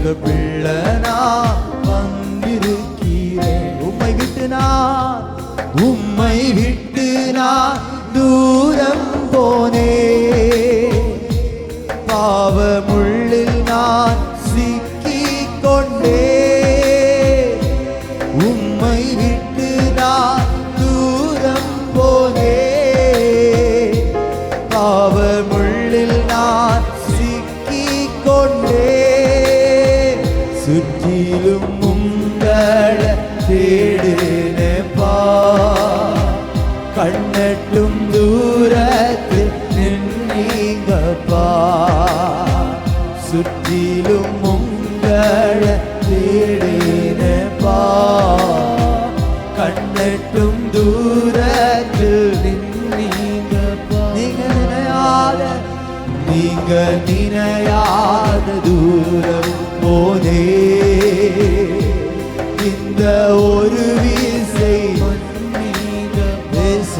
உங்க பிள்ளை நான் வந்திருக்கிறேன். உம்மை விட்டு நான் தூரம் போனேன். பாவமுள்ளில் நான் சிக்கிக் கொண்டேன். உம்மை விட்டு நான் தூரம் போனேன். பாவமுள்ளில் நான் சிக்கிக் கொண்டேன். சுற்றிலும் உங்களை தேடினேப்பா. கண்ணட்டும் தூரத்தில் நின்னீங்கப்பா. சுற்றிலும் உங்களை தேடினேப்பா. கண்ணட்டும் தூரத்தில் நின்னீங்கப்பா. நீங்க நினையாத தூரம் போனே. இந்த ஒரு வீசை பேச